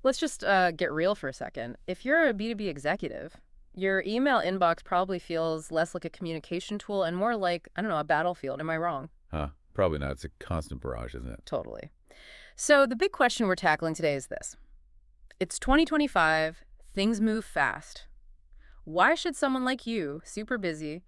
Let's just get real for a second. If you're a B2B executive, your email inbox probably feels less like a communication tool and more like, I don't know, a battlefield. Am I wrong? Huh? Probably not. It's a constant barrage, isn't it? Totally. So the big question we're tackling today is this. It's 2025. Things move fast. Why should someone like you, super busy,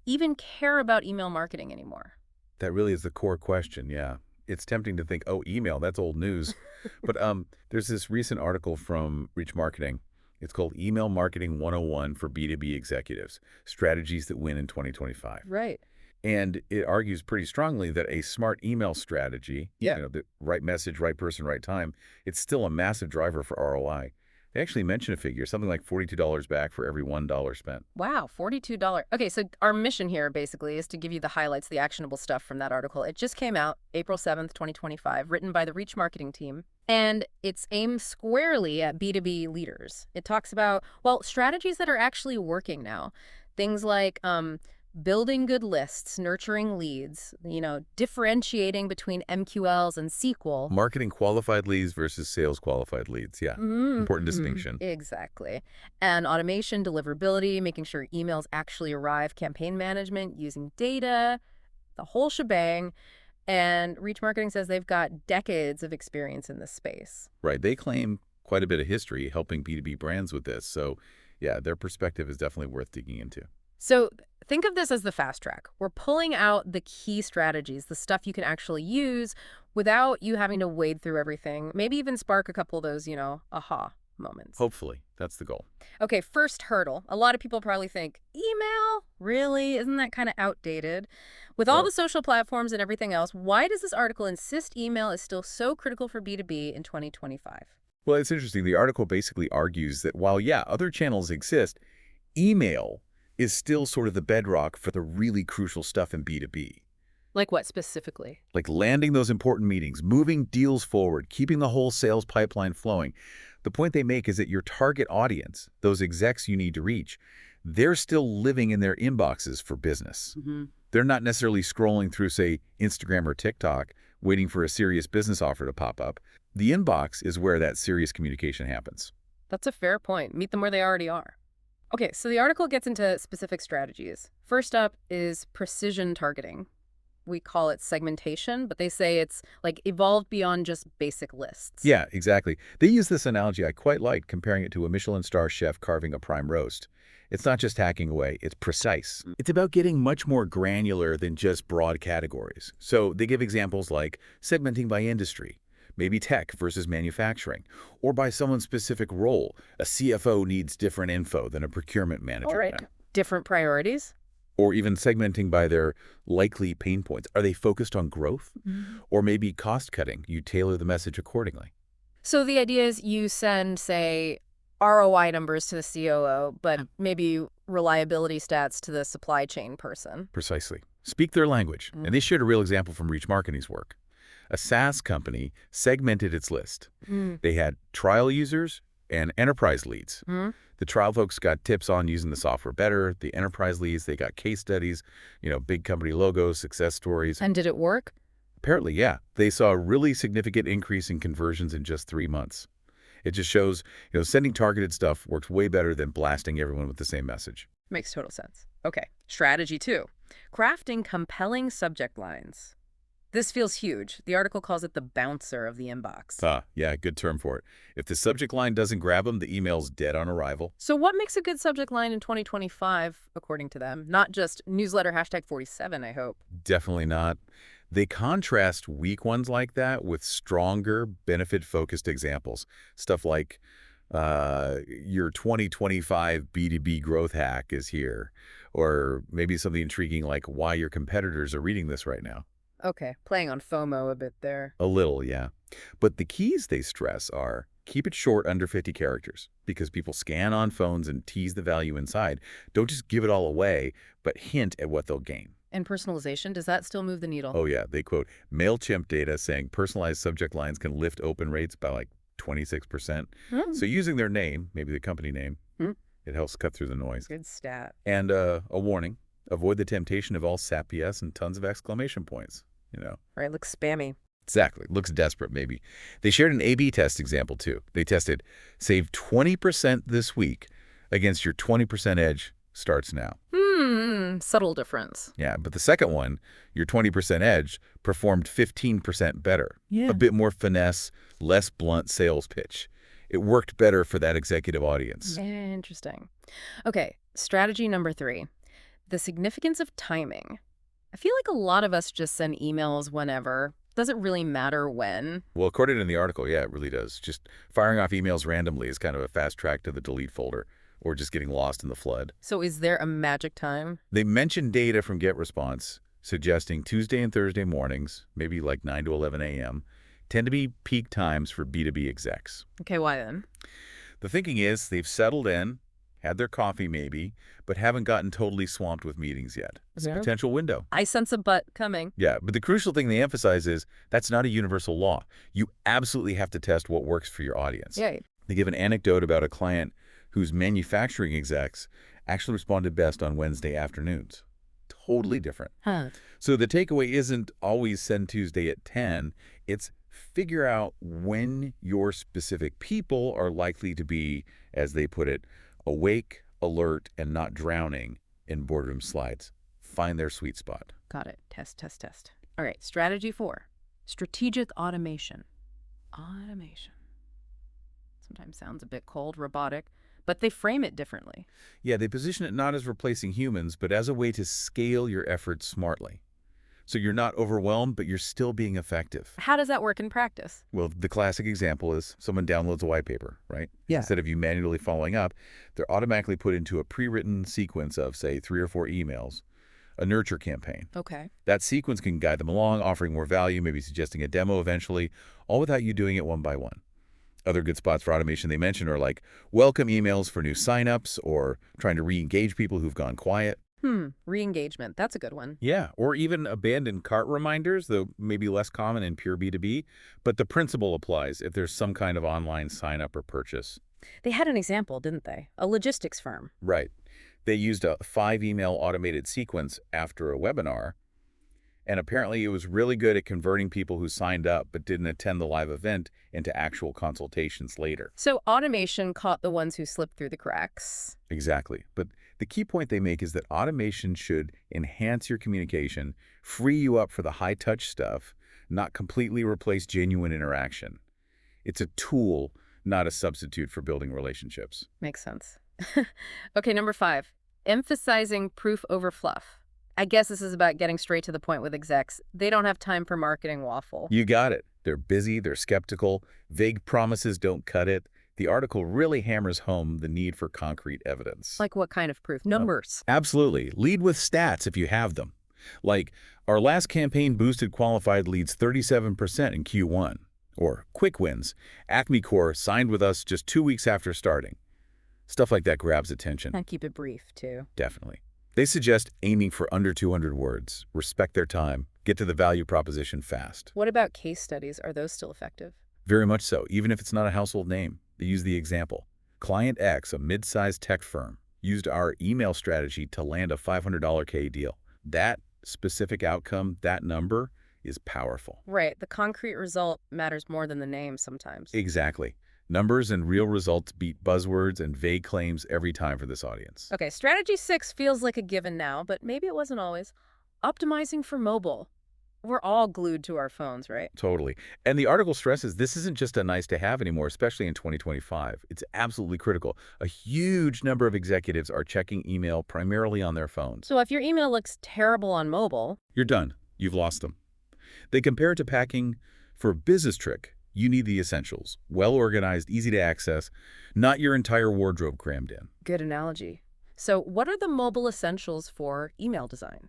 even care about email marketing anymore? That really is the core question, yeah. It's tempting to think, oh, email, that's old news. But there's this recent article from Reach Marketing. It's called Email Marketing 101 for B2B Executives, Strategies that Win in 2025. Right. And it argues pretty strongly that a smart email strategy, Yeah. the right message, right person, right time, it's still a massive driver for ROI. They actually mention a figure, something like $42 back for every $1 spent. Wow, $42. Okay, so our mission here basically is to give you the highlights, the actionable stuff from that article. It just came out April 7th, 2025, written by the Reach Marketing team. And it's aimed squarely at B2B leaders. It talks about, well, strategies that are actually working now. Things like building good lists, nurturing leads, differentiating between MQLs and SQL. Marketing qualified leads versus sales qualified leads. Yeah, important distinction. Exactly. And automation, deliverability, making sure emails actually arrive, campaign management, using data, the whole shebang. And Reach Marketing says they've got decades of experience in this space. Right. They claim quite a bit of history helping B2B brands with this. So, yeah, their perspective is definitely worth digging into. So think of this as the fast track. We're pulling out the key strategies, the stuff you can actually use without you having to wade through everything, maybe even spark a couple of those, aha moments. Hopefully, that's the goal. Okay, first hurdle. A lot of people probably think, email? Really? Isn't that kind of outdated? With all Well, the social platforms and everything else, why does this article insist email is still so critical for B2B in 2025? well, it's interesting. The article basically argues that while, yeah, other channels exist, email is still sort of the bedrock for the really crucial stuff in B2B. Like what specifically? Like landing those important meetings, moving deals forward, keeping the whole sales pipeline flowing. The point they make is that your target audience, those execs you need to reach, they're still living in their inboxes for business. They're not necessarily scrolling through, say, Instagram or TikTok, waiting for a serious business offer to pop up. The inbox is where that serious communication happens. That's a fair point. Meet them where they already are. Okay, so the article gets into specific strategies. First up is precision targeting. We call it segmentation, but they say it's like evolved beyond just basic lists. Yeah, exactly. They use this analogy I quite like, comparing it to a Michelin star chef carving a prime roast. It's not just hacking away, it's precise. It's about getting much more granular than just broad categories. So they give examples like segmenting by industry, maybe tech versus manufacturing, or by someone's specific role. A CFO needs different info than a procurement manager. All right. Different priorities? Or even segmenting by their likely pain points. Are they focused on growth? Or maybe cost cutting? You tailor the message accordingly. So the idea is you send, say, ROI numbers to the COO, but maybe reliability stats to the supply chain person. Precisely. Speak their language. And they shared a real example from Reach Marketing's work. A SaaS company segmented its list. They had trial users and enterprise leads. The trial folks got tips on using the software better. The enterprise leads, they got case studies, big company logos, success stories. And did it work? Apparently, yeah. They saw a really significant increase in conversions in just 3 months. It just shows, sending targeted stuff works way better than blasting everyone with the same message. Makes total sense. Okay, strategy 2. Crafting compelling subject lines. This feels huge. The article calls it the bouncer of the inbox. Yeah, good term for it. If the subject line doesn't grab them, the email's dead on arrival. So what makes a good subject line in 2025, according to them? Not just newsletter hashtag 47, I hope. Definitely not. They contrast weak ones like that with stronger, benefit-focused examples. Stuff like, your 2025 B2B growth hack is here. Or maybe something intriguing like why your competitors are reading this right now. Okay, playing on FOMO a bit there. A little, yeah. But the keys they stress are keep it short, under 50 characters, because people scan on phones and tease the value inside. Don't just give it all away, but hint at what they'll gain. And personalization, does that still move the needle? Oh, yeah. They quote MailChimp data saying personalized subject lines can lift open rates by like 26%. So using their name, maybe the company name, it helps cut through the noise. Good stat. And a warning, avoid the temptation of all sappy and tons of exclamation points. Right, looks spammy. Exactly. Looks desperate, maybe. They shared an A/B test example, too. They tested, save 20% this week against your 20% edge starts now. Subtle difference. Yeah, but the second one, your 20% edge, performed 15% better. Yeah. A bit more finesse, less blunt sales pitch. It worked better for that executive audience. Interesting. Okay, strategy number 3, the significance of timing. I feel like a lot of us just send emails whenever. Doesn't really matter when. Well, according to the article, yeah, it really does. Just firing off emails randomly is kind of a fast track to the delete folder or just getting lost in the flood. So is there a magic time? They mentioned data from GetResponse suggesting Tuesday and Thursday mornings, maybe like 9 to 11 a.m., tend to be peak times for B2B execs. Okay, why then? The thinking is they've settled in, had their coffee maybe, but haven't gotten totally swamped with meetings yet. It's a Yeah. potential window. I sense a but coming. Yeah, but the crucial thing they emphasize is that's not a universal law. You absolutely have to test what works for your audience. Yay. They give an anecdote about a client whose manufacturing execs actually responded best on Wednesday afternoons. Totally different. Huh. So the takeaway isn't always send Tuesday at 10. It's figure out when your specific people are likely to be, as they put it, awake, alert, and not drowning in boardroom slides. Find their sweet spot. Got it. Test, test, test. All right, strategy 4, strategic automation. Automation. Sometimes sounds a bit cold, robotic, but they frame it differently. Yeah, they position it not as replacing humans, but as a way to scale your efforts smartly. So you're not overwhelmed, but you're still being effective. How does that work in practice? Well, the classic example is someone downloads a white paper, right? Yeah. Instead of you manually following up, they're automatically put into a pre-written sequence of, say, 3 or 4 emails, a nurture campaign. Okay. That sequence can guide them along, offering more value, maybe suggesting a demo eventually, all without you doing it one by one. Other good spots for automation they mentioned are like welcome emails for new signups or trying to re-engage people who've gone quiet. Re-engagement. That's a good one. Yeah, or even abandoned cart reminders, though maybe less common in pure B2B, but the principle applies if there's some kind of online sign up or purchase. They had an example, didn't they? A logistics firm. Right. They used a 5-email automated sequence after a webinar, and apparently it was really good at converting people who signed up but didn't attend the live event into actual consultations later. So automation caught the ones who slipped through the cracks. Exactly. But the key point they make is that automation should enhance your communication, free you up for the high-touch stuff, not completely replace genuine interaction. It's a tool, not a substitute for building relationships. Makes sense. Okay, number 5, emphasizing proof over fluff. I guess this is about getting straight to the point with execs. They don't have time for marketing waffle. You got it. They're busy, they're skeptical, vague promises don't cut it. The article really hammers home the need for concrete evidence. Like what kind of proof? Numbers. Absolutely. Lead with stats if you have them. Like, our last campaign boosted qualified leads 37% in Q1. Or quick wins. Acme Corps signed with us just 2 weeks after starting. Stuff like that grabs attention. And keep it brief, too. Definitely. They suggest aiming for under 200 words, respect their time, get to the value proposition fast. What about case studies? Are those still effective? Very much so, even if it's not a household name. They use the example. Client X, a mid-sized tech firm, used our email strategy to land a $500 K deal. That specific outcome, that number, is powerful. Right. The concrete result matters more than the name sometimes. Exactly. Numbers and real results beat buzzwords and vague claims every time for this audience. Okay, strategy 6 feels like a given now, but maybe it wasn't always. Optimizing for mobile. We're all glued to our phones, right? Totally. And the article stresses this isn't just a nice to have anymore, especially in 2025. It's absolutely critical. A huge number of executives are checking email primarily on their phones. So if your email looks terrible on mobile, You're done. You've lost them. They compare it to packing for a business trick. You need the essentials. Well-organized, easy to access, not your entire wardrobe crammed in. good analogy. So what are the mobile essentials for email design?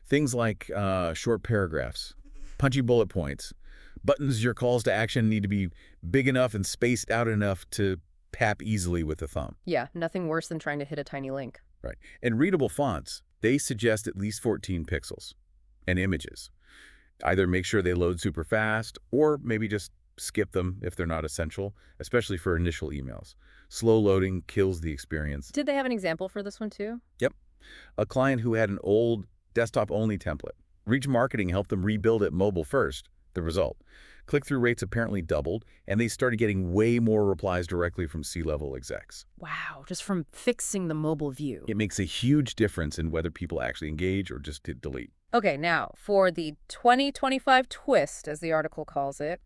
Things like short paragraphs, punchy bullet points, buttons your calls to action need to be big enough and spaced out enough to tap easily with the thumb. Yeah, nothing worse than trying to hit a tiny link. Right. And readable fonts, they suggest at least 14 pixels. And images. Either make sure they load super fast or maybe just skip them if they're not essential, especially for initial emails. Slow loading kills the experience. Did they have an example for this one too? Yep. A client who had an old desktop-only template. Reach Marketing helped them rebuild it mobile first, The result, click-through rates apparently doubled, and they started getting way more replies directly from C-level execs. Wow, just from fixing the mobile view. It makes a huge difference in whether people actually engage or just hit delete. Okay, now for the 2025 twist, as the article calls it,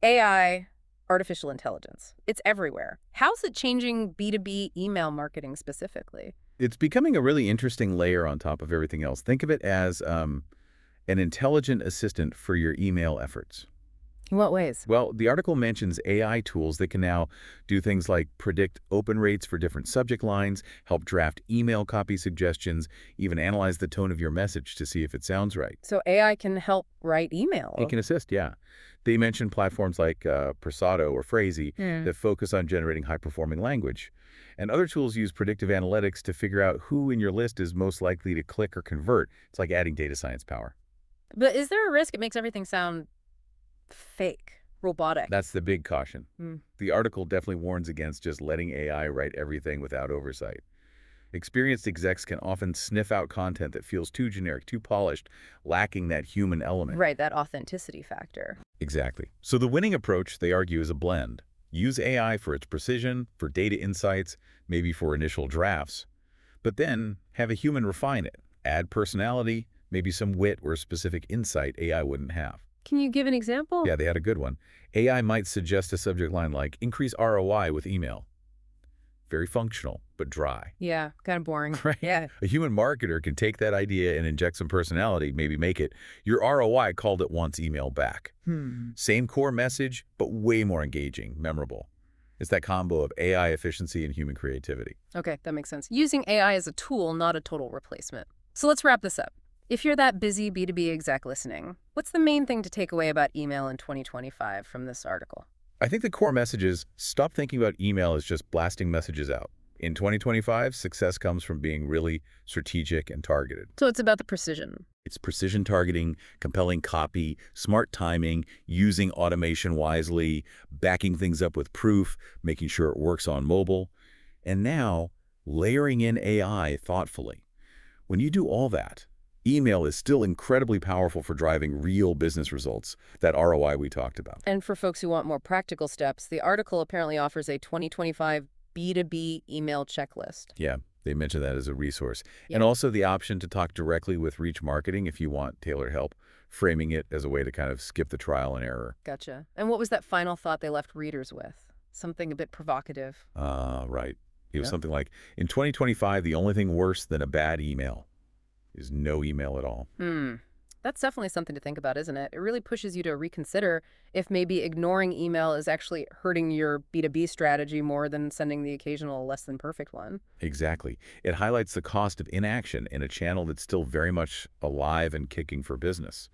AI, artificial intelligence. It's everywhere. How's it changing B2B email marketing specifically? It's becoming a really interesting layer on top of everything else. Think of it as an intelligent assistant for your email efforts. In what ways? Well, the article mentions AI tools that can now do things like predict open rates for different subject lines, help draft email copy suggestions, even analyze the tone of your message to see if it sounds right. So AI can help write email. It can assist, yeah. They mention platforms like Persado or Phrasee Hmm. that focus on generating high-performing language. And other tools use predictive analytics to figure out who in your list is most likely to click or convert. It's like adding data science power. But is there a risk it makes everything sound fake, robotic? That's the big caution. Hmm. The article definitely warns against just letting AI write everything without oversight. Experienced execs can often sniff out content that feels too generic, too polished, lacking that human element. Right, that authenticity factor. Exactly. So the winning approach, they argue, is a blend. Use AI for its precision, for data insights, maybe for initial drafts, but then have a human refine it. Add personality, maybe some wit or specific insight AI wouldn't have. Can you give an example? Yeah, they had a good one. AI might suggest a subject line like, increase ROI with email. Very functional, but dry. Yeah, kind of boring. Right? Yeah. A human marketer can take that idea and inject some personality, maybe make it, your ROI called it once, email back. Hmm. Same core message, but way more engaging, memorable. It's that combo of AI efficiency and human creativity. Okay, that makes sense. Using AI as a tool, not a total replacement. So let's wrap this up. If you're that busy B2B exec listening, what's the main thing to take away about email in 2025 from this article? I think the core message is stop thinking about email as just blasting messages out. In 2025, success comes from being really strategic and targeted. So it's about the precision. It's precision targeting, compelling copy, smart timing, using automation wisely, backing things up with proof, making sure it works on mobile, and now layering in AI thoughtfully. When you do all that, email is still incredibly powerful for driving real business results, that ROI we talked about. And for folks who want more practical steps, the article apparently offers a 2025 B2B email checklist. Yeah, they mentioned that as a resource. Yeah. And also the option to talk directly with Reach Marketing if you want tailored help, framing it as a way to kind of skip the trial and error. Gotcha. And what was that final thought they left readers with? Something a bit provocative. Right. It was Yeah. something like, in 2025, the only thing worse than a bad email is no email at all. That's definitely something to think about, isn't it? It really pushes you to reconsider if maybe ignoring email is actually hurting your B2B strategy more than sending the occasional less than perfect one. Exactly. It highlights the cost of inaction in a channel that's still very much alive and kicking for business.